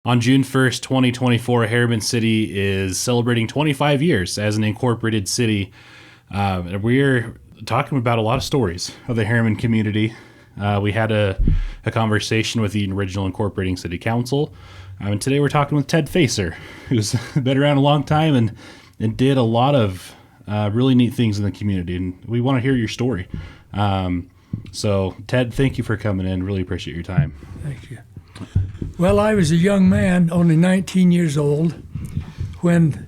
On June 1st, 2024, Herriman City is celebrating 25 years as an incorporated city. We're talking about a lot of stories of the Herriman community. We had a conversation with the original incorporating city council. And today we're talking with Ted Facer, who's been around a long time and did a lot of really neat things in the community. And we want to hear your story. So, Ted, thank you for coming in. Really appreciate your time. Thank you. Well, I was a young man, only 19 years old, when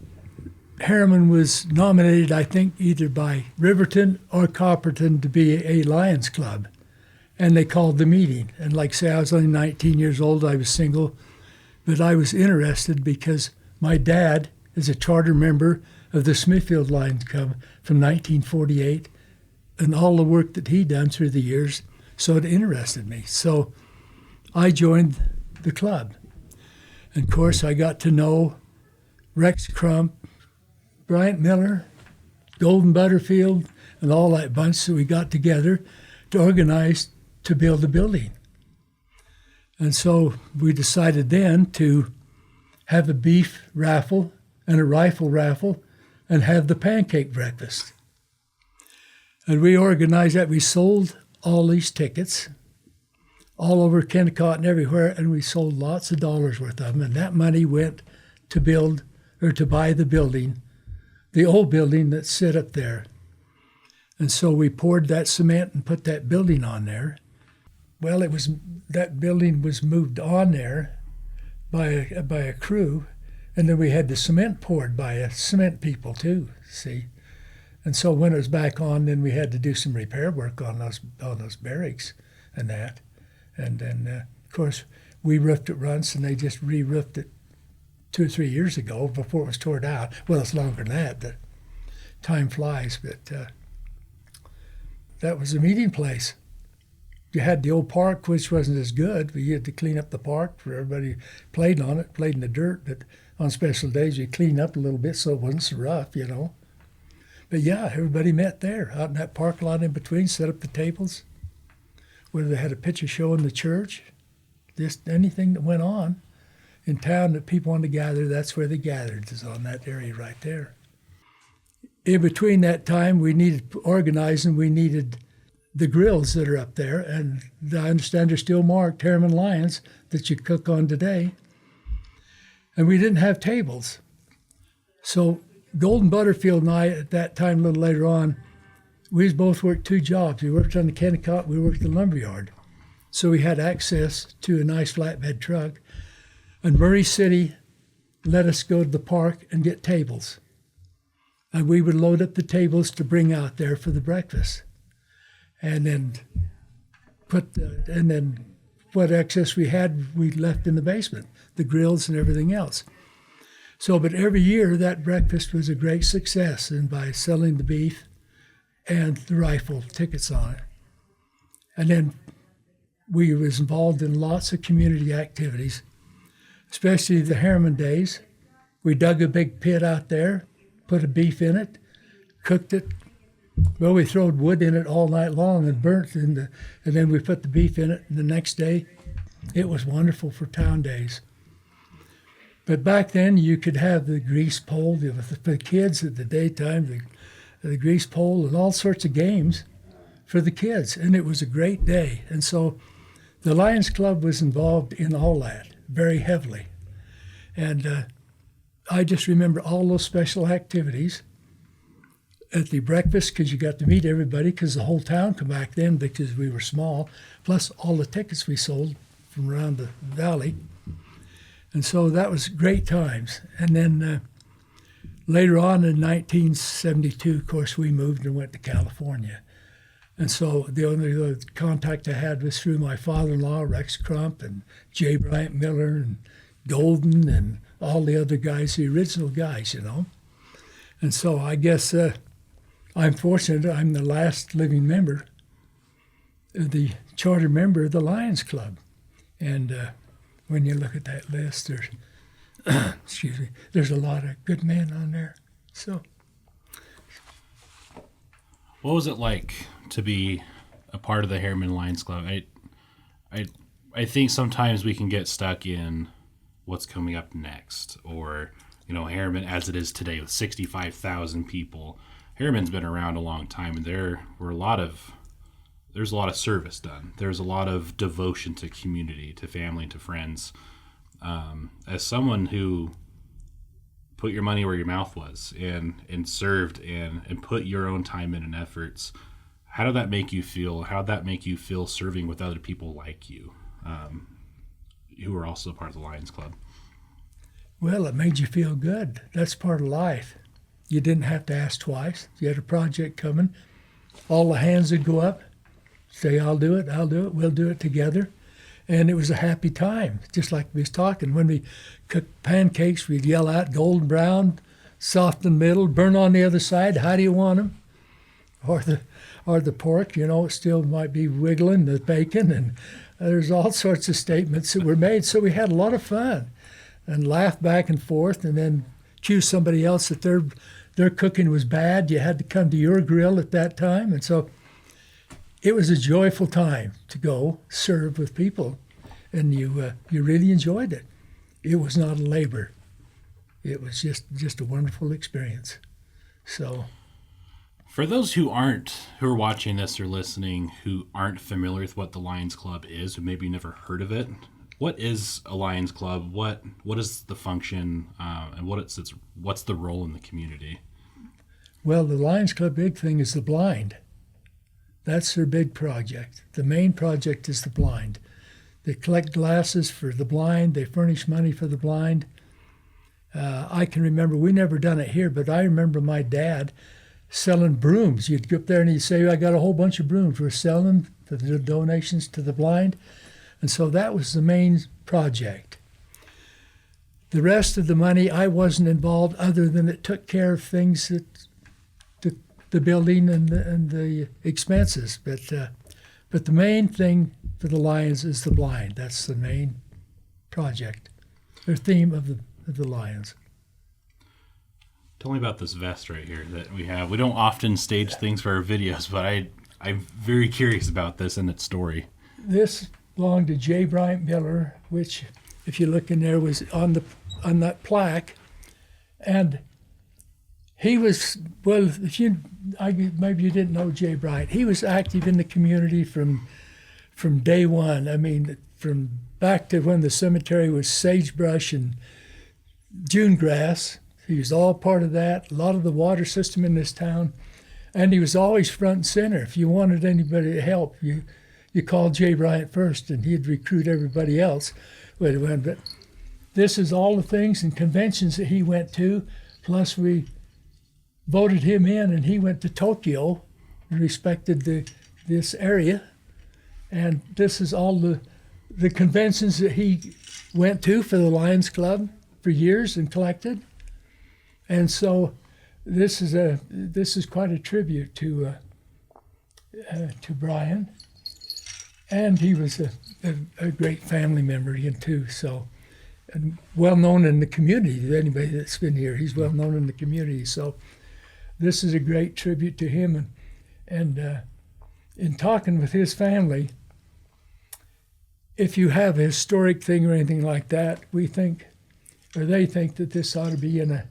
Herriman was nominated, I think, either by Riverton or Copperton to be a Lions Club. And they called the meeting. And like I say, I was only 19 years old. I was single. But I was interested because my dad is a charter member of the Smithfield Lions Club from 1948 and all the work that he'd done through the years. So it interested me. So I joined the club. And of course, I got to know Rex Crump, Bryant Miller, Golden Butterfield, and all that bunch. So we got together to organize to build a building. And so we decided then to have a beef raffle and a rifle raffle and have the pancake breakfast. And we organized that. We sold all these tickets all over Kennecott and everywhere, and we sold lots of dollars worth of them. And that money went to build or to buy the building, the old building that's set up there. And so we poured that cement and put that building on there. Well, that building was moved on there by a crew, and then we had the cement poured by a cement people too. See, and so when it was back on, then we had to do some repair work on those barracks and that, and then of course we roofed it once, and they just re-roofed it 2 or 3 years ago before it was torn out. Well, it's longer than that. But time flies, but that was a meeting place. You had the old park, which wasn't as good, but you had to clean up the park for everybody played on it, played in the dirt, but on special days you clean up a little bit so it wasn't so rough, you know. But yeah, everybody met there, out in that park lot in between, set up the tables, whether they had a picture show in the church, just anything that went on in town that people wanted to gather, that's where they gathered, is on that area right there. In between that time, we needed organizing, we needed the grills that are up there, and I understand they're still marked Herriman Lions that you cook on today. And we didn't have tables. So Golden Butterfield and I, at that time, a little later on, we both worked 2 jobs. We worked on the Kennecott, we worked in the lumberyard. So we had access to a nice flatbed truck. And Murray City let us go to the park and get tables. And we would load up the tables to bring out there for the breakfast. And then what excess we had, we left in the basement, the grills and everything else. So, but every year that breakfast was a great success, and by selling the beef and the rifle tickets on it. And then we was involved in lots of community activities, especially the Herriman days. We dug a big pit out there, put a beef in it, cooked it. Well, we throwed wood in it all night long and burnt it, and then we put the beef in it, and the next day it was wonderful for town days. But back then you could have the grease pole, for the kids at the daytime, the grease pole and all sorts of games for the kids, and it was a great day. And so the Lions Club was involved in all that very heavily. And I just remember all those special activities at the breakfast, because you got to meet everybody, because the whole town come back then because we were small, plus all the tickets we sold from around the valley. And so that was great times. And then later on in 1972, of course, we moved and went to California. And so the only contact I had was through my father-in-law, Rex Crump, and J. Bryant Miller, and Golden, and all the other guys, the original guys, you know. And so I guess I'm fortunate I'm the last living member, the charter member of the Lions Club. And when you look at that list, there's, there's a lot of good men on there. So, what was it like to be a part of the Herriman Lions Club? I think sometimes we can get stuck in what's coming up next, or Herriman as it is today with 65,000 people. Herriman's been around a long time, and there's a lot of service done. There's a lot of devotion to community, to family, to friends. As someone who put your money where your mouth was and served and put your own time in and efforts, how did that make you feel? How did that make you feel serving with other people like you, who are also part of the Lions Club? Well, it made you feel good. That's part of life. You didn't have to ask twice. You had a project coming. All the hands would go up, say, I'll do it, we'll do it together. And it was a happy time, just like we was talking. When we cooked pancakes, we'd yell out, golden brown, soft in the middle, burn on the other side, how do you want them? Or the pork, it still might be wiggling, the bacon, and there's all sorts of statements that were made. So we had a lot of fun and laughed back and forth, and then accuse somebody else that their cooking was bad. You had to come to your grill at that time. And so it was a joyful time to go serve with people, and you really enjoyed it. It was not a labor. It was just a wonderful experience. So, for those who are watching this or listening who aren't familiar with what the Lions Club is, who maybe never heard of it, what is a Lions Club? What is the function, and what's the role in the community? Well, the Lions Club big thing is the blind. That's their big project. The main project is the blind. They collect glasses for the blind. They furnish money for the blind. I can remember, we never done it here, but I remember my dad selling brooms. You'd go up there and he'd say, I got a whole bunch of brooms. We're selling them for the donations to the blind. And so that was the main project. The rest of the money, I wasn't involved other than it took care of things that the building and the expenses. But the main thing for the Lions is the blind. That's the main project, the theme of the Lions. Tell me about this vest right here that we have. We don't often stage things for our videos, but I'm very curious about this and its story. This belonged to J. Bryant Miller, which, if you look in there, was on that plaque. And he was, well, maybe you didn't know J. Bryant. He was active in the community from day one. I mean, from back to when the cemetery was sagebrush and June grass. He was all part of that, a lot of the water system in this town. And he was always front and center. If you wanted anybody to help, you called J. Bryant first, and he'd recruit everybody else. But this is all the things and conventions that he went to, plus we voted him in, and he went to Tokyo, respected this area. And this is all the conventions that he went to for the Lions Club for years and collected. And so this is quite a tribute to Brian. And he was a great family member too. So, and well known in the community. Anybody that's been here, he's well known in the community. So, this is a great tribute to him. And in talking with his family, if you have a historic thing or anything like that, we think, or they think that this ought to be in a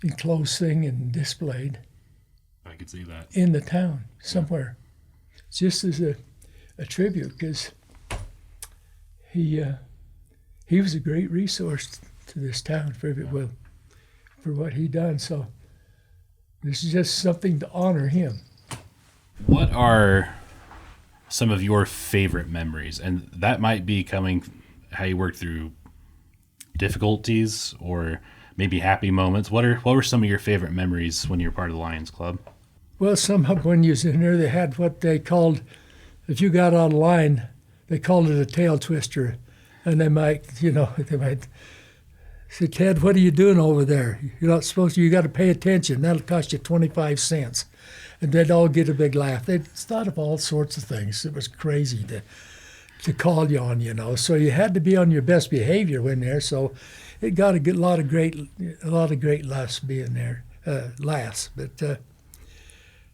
enclosed thing and displayed. I could see that in the town somewhere, just as a tribute, because he was a great resource to this town for what he done. So this is just something to honor him. What are some of your favorite memories? And that might be coming how you worked through difficulties or maybe happy moments. What were some of your favorite memories when you were part of the Lions Club? Well, somehow when you was in there, they had what they called, if you got out of line, they called it a tail twister. And they might say, Ted, what are you doing over there? You're not supposed to, you got to pay attention. That'll cost you 25 cents. And they'd all get a big laugh. They thought of all sorts of things. It was crazy to call you on, So you had to be on your best behavior when there. So it got a lot of great laughs being there, laughs. But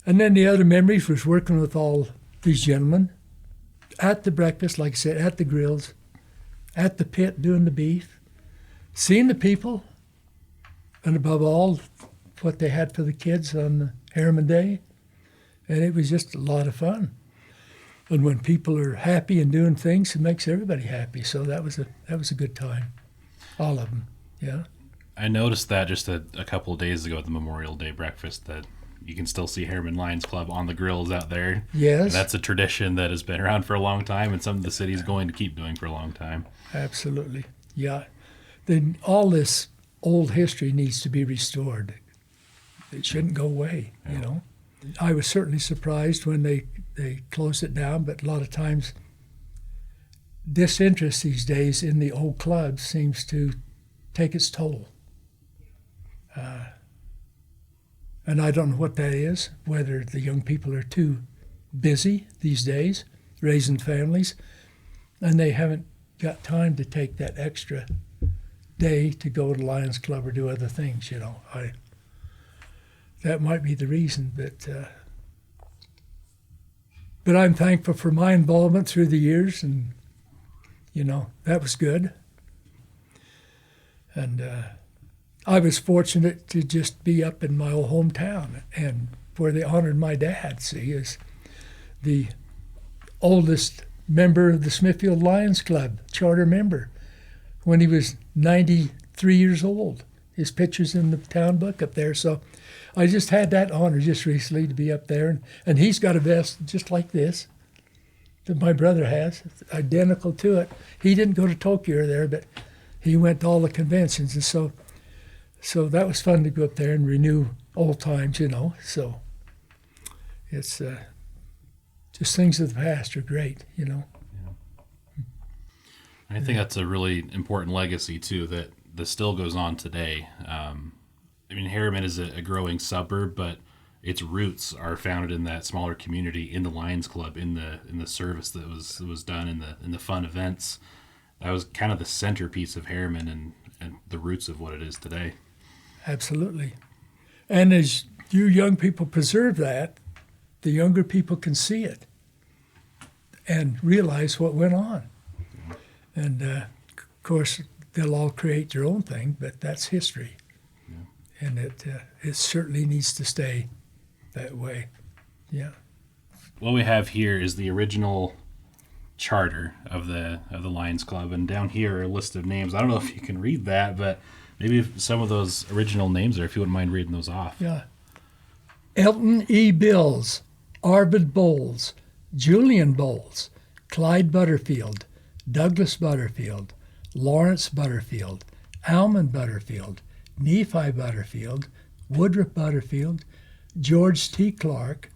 and then the other memories was working with all these gentlemen at the breakfast, like I said, at the grills, at the pit doing the beef, seeing the people, and above all, what they had for the kids on the Herriman Day. And it was just a lot of fun. And when people are happy and doing things, it makes everybody happy. So that was a good time. All of them, yeah. I noticed that just a couple of days ago at the Memorial Day breakfast that you can still see Herriman Lions Club on the grills out there. Yes. And that's a tradition that has been around for a long time and something the city's going to keep doing for a long time. Absolutely, yeah. Then all this old history needs to be restored. It shouldn't go away, you know. I was certainly surprised when they closed it down, but a lot of times disinterest these days in the old clubs seems to take its toll. And I don't know what that is, whether the young people are too busy these days raising families and they haven't got time to take that extra day to go to Lions Club or do other things, you know. That might be the reason, but I'm thankful for my involvement through the years, and, you know, that was good. And I was fortunate to just be up in my old hometown, and where they honored my dad, see, as the oldest member of the Smithfield Lions Club, charter member, when he was 93 years old. His picture's in the town book up there. So I just had that honor just recently to be up there. And he's got a vest just like this that my brother has, identical to it. He didn't go to Tokyo there, but he went to all the conventions. And so that was fun to go up there and renew old times, you know. So it's just things of the past are great, you know. Yeah. I think that's a really important legacy, too, that still goes on today. I mean, Herriman is a growing suburb, but its roots are founded in that smaller community, in the Lions Club, in the service that was done, in the fun events. That was kind of the centerpiece of Herriman and the roots of what it is today. Absolutely. And as you young people preserve that, the younger people can see it and realize what went on. And of course, they'll all create their own thing, but that's history. Yeah. And it certainly needs to stay that way. Yeah. What we have here is the original charter of the Lions Club, and down here are a list of names. I don't know if you can read that, but maybe if some of those original names there, if you wouldn't mind reading those off. Yeah. Elton E. Bills, Arvid Bowles, Julian Bowles, Clyde Butterfield, Douglas Butterfield, Lawrence Butterfield, Almond Butterfield, Nephi Butterfield, Woodruff Butterfield, George T. Clark,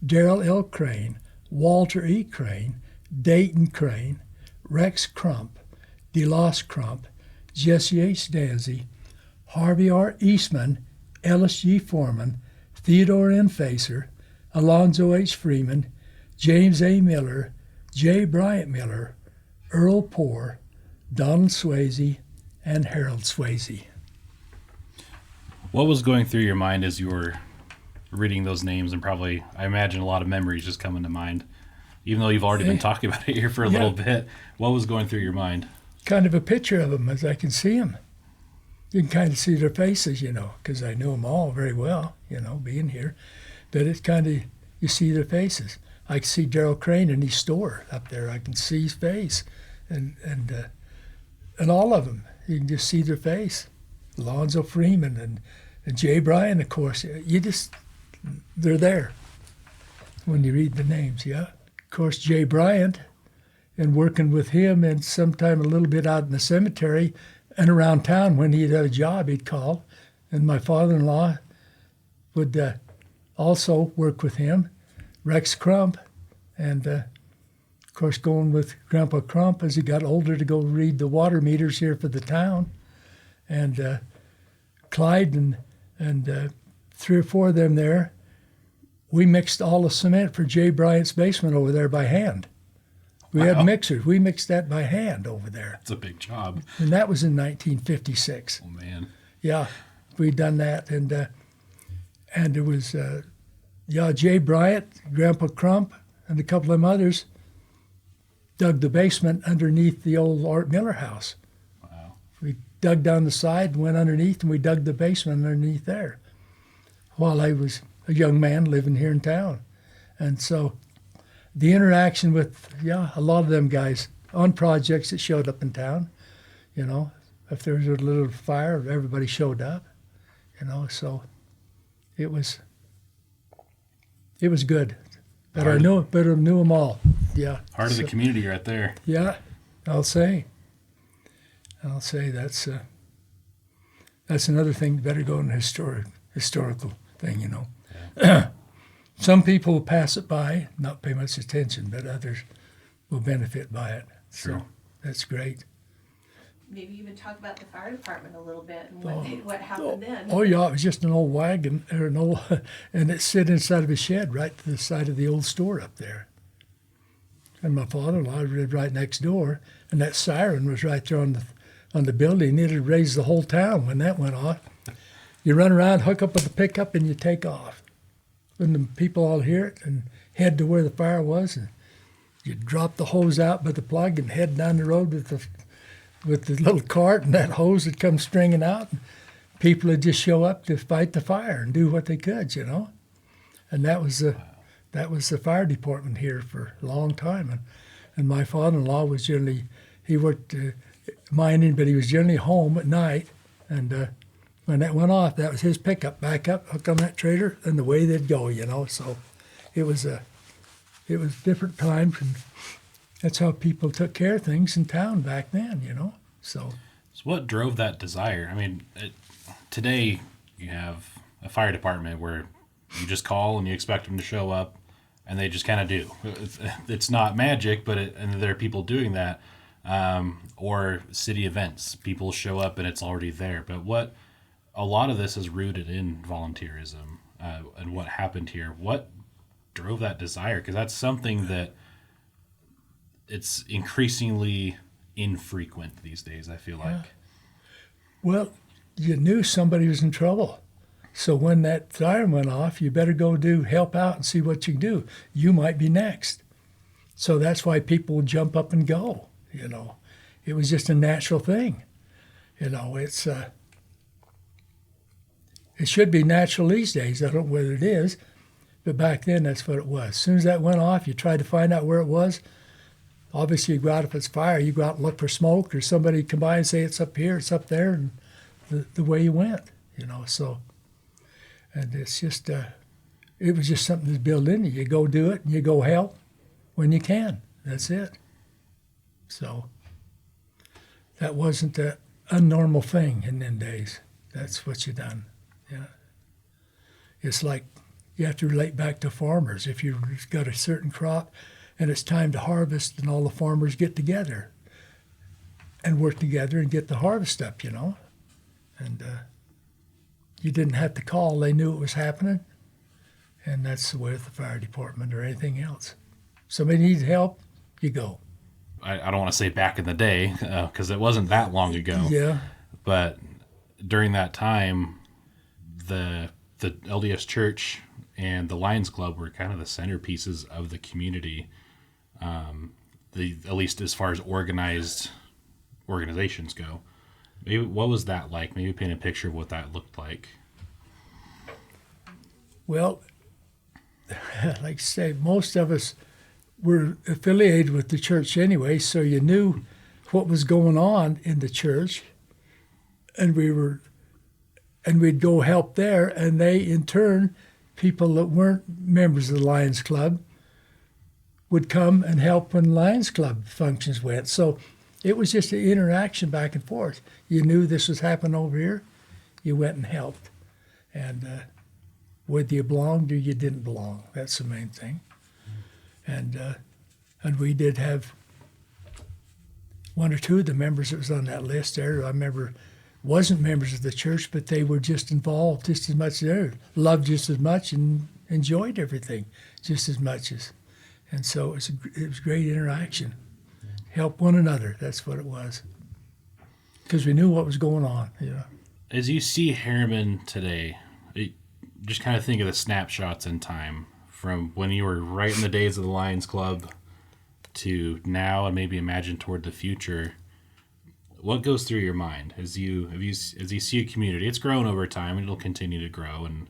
Darrell L. Crane, Walter E. Crane, Dayton Crane, Rex Crump, DeLoss Crump, Jesse H. Danzy, Harvey R. Eastman, Ellis G. Foreman, Theodore N. Facer, Alonzo H. Freeman, James A. Miller, J. Bryant Miller, Earl Poore, Donald Swayze, and Harold Swayze. What was going through your mind as you were reading those names, and probably, I imagine, a lot of memories just coming to mind, even though you've already been talking about it here for a little bit? What was going through your mind? Kind of a picture of them as I can see them. You can kind of see their faces, you know, because I know them all very well, you know, being here. But it's kind of, you see their faces. I can see Darrell Crane in his store up there. I can see his face, and all of them. You can just see their face. Alonzo Freeman and Jay Bryan, of course. They're there when you read the names, yeah. Of course, Jay Bryant, and working with him, and sometime a little bit out in the cemetery and around town when he'd had a job, he'd call. And my father-in-law would also work with him, Rex Crump, and of course going with Grandpa Crump as he got older to go read the water meters here for the town. And Clyde and 3 or 4 of them there, we mixed all the cement for Jay Bryant's basement over there by hand. We had mixers. We mixed that by hand over there. It's a big job. And that was in 1956. Oh, man. Yeah, we'd done that. And it was, Jay Bryant, Grandpa Crump, and a couple of others dug the basement underneath the old Art Miller house. Wow. We dug down the side and went underneath, and we dug the basement underneath there while I was a young man living here in town. And so the interaction with, a lot of them guys on projects that showed up in town, if there was a little fire, everybody showed up, so it was good. But I knew them all. Yeah. Heart of the community right there. Yeah, I'll say that's another thing. Better go in a historical thing, Yeah. Some people will pass it by, not pay much attention, but others will benefit by it. Sure. So that's great. Maybe even talk about the fire department a little bit and what happened then. Oh yeah, it was just an old wagon and it sit inside of a shed right to the side of the old store up there. And my father-in-law lived right next door, and that siren was right there on the building. It had raised the whole town when that went off. You run around, hook up with the pickup, and you take off. And the people all hear it and head to where the fire was, and you drop the hose out by the plug and head down the road with the little cart, and that hose would come stringing out. And people would just show up to fight the fire and do what they could, And that was the fire department here for a long time. And my father-in-law was he worked mining, but he was generally home at night. And when that went off, that was his pickup, back up, hook on that trailer, and the way they'd go, So it was different times, and that's how people took care of things in town back then, So what drove that desire? I mean, today you have a fire department where you just call and you expect them to show up, and they just kind of do. It's not magic, and there are people doing that. Or city events, people show up and it's already there. But a lot of this is rooted in volunteerism and what happened here. What drove that desire? Because that's something that it's increasingly infrequent these days, I feel like. Well, you knew somebody was in trouble. So when that siren went off, you better go help out and see what you can do. You might be next. So that's why people would jump up and go, It was just a natural thing. It should be natural these days. I don't know whether it is, but back then that's what it was. As soon as that went off, you tried to find out where it was. Obviously, you go out if it's fire, you go out and look for smoke, or somebody come by and say it's up here, it's up there, and the way you went, So, and it's just, it was just something that's built in you. You go do it, and you go help when you can. That's it. So, that wasn't a normal thing in them days. That's what you done. Yeah. It's like you have to relate back to farmers. If you've got a certain crop and it's time to harvest, and all the farmers get together and work together and get the harvest up, And you didn't have to call. They knew it was happening. And that's the way with the fire department or anything else. Somebody needs help, you go. I don't want to say back in the day, because it wasn't that long ago. Yeah. But during that time, the LDS Church and the Lions Club were kind of the centerpieces of the community, at least as far as organized organizations go. Maybe what was that like? Maybe paint a picture of what that looked like. Well, like I say, most of us were affiliated with the church anyway, so you knew what was going on in the church, and we'd go help there, and they, in turn, people that weren't members of the Lions Club would come and help when Lions Club functions went. So it was just an interaction back and forth. You knew this was happening over here, you went and helped. And whether you belonged or you didn't belong, that's the main thing. And we did have one or two of the members that was on that list there. I remember wasn't members of the church, but they were just involved just as much there, loved just as much, and enjoyed everything just as much as. And so it was great interaction. Help one another. That's what it was. Because we knew what was going on. As you see Herriman today, just kind of think of the snapshots in time from when you were right in the days of the Lions Club to now, and maybe imagine toward the future. what goes through your mind as you see a community? It's grown over time and it'll continue to grow, and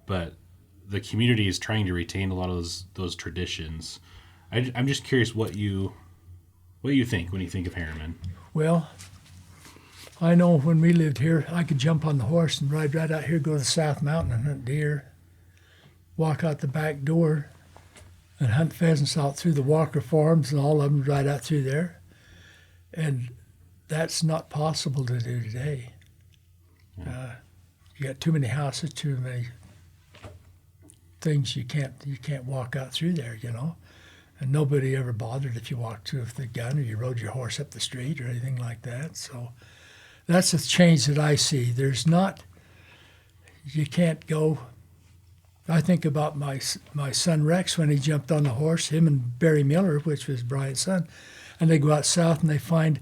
but the community is trying to retain a lot of those traditions. I'm just curious what you think when you think of Herriman. Well, I know when we lived here, I could jump on the horse and ride right out here, go to the South Mountain and hunt deer, walk out the back door and hunt pheasants out through the Walker farms, and all of them right out through there. And that's not possible to do today. You got too many houses, too many things you can't walk out through there, you know. And nobody ever bothered if you walked through with a gun or you rode your horse up the street or anything like that. So that's a change that I see. You can't go. I think about my son Rex when he jumped on the horse, him and Barry Miller, which was Brian's son, and they go out south and they find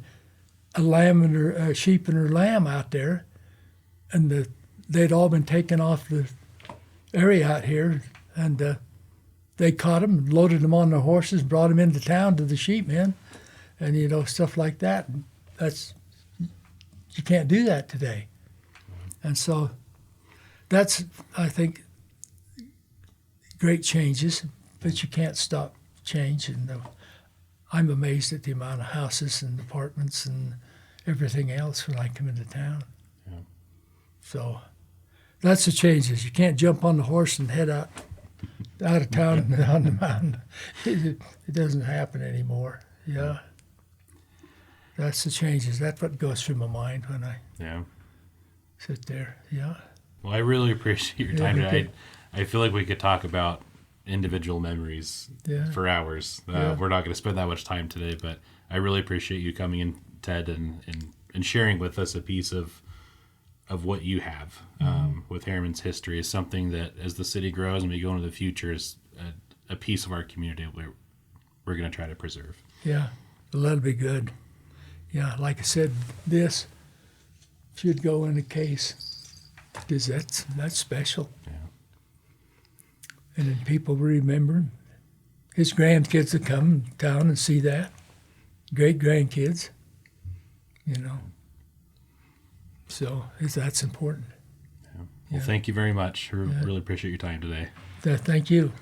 a sheep and her lamb out there, and they'd all been taken off the area out here, and they caught them, loaded them on their horses, brought them into town to the sheep men, and stuff like that. You can't do that today, and so that's, I think, great changes, but you can't stop change. And I'm amazed at the amount of houses and apartments and everything else when I come into town. Yeah. So that's the changes. You can't jump on the horse and head out of town and on the mountain. It doesn't happen anymore. Yeah. That's the changes. That's what goes through my mind when I sit there. Yeah. Well, I really appreciate your time today. I feel like we could talk about individual memories for hours. We're not going to spend that much time today, but I really appreciate you coming in, Ted, and sharing with us a piece of what you have with Herriman's history. Is something that, as the city grows and we go into the future, is a piece of our community we're going to try to preserve. Yeah, well, that'll be good. Yeah, like I said, this should go in a case because that's special. Yeah. And then people remember. His grandkids will come down and see that. Great grandkids, So that's important. Yeah. Well, thank you very much. I really appreciate your time today. Thank you.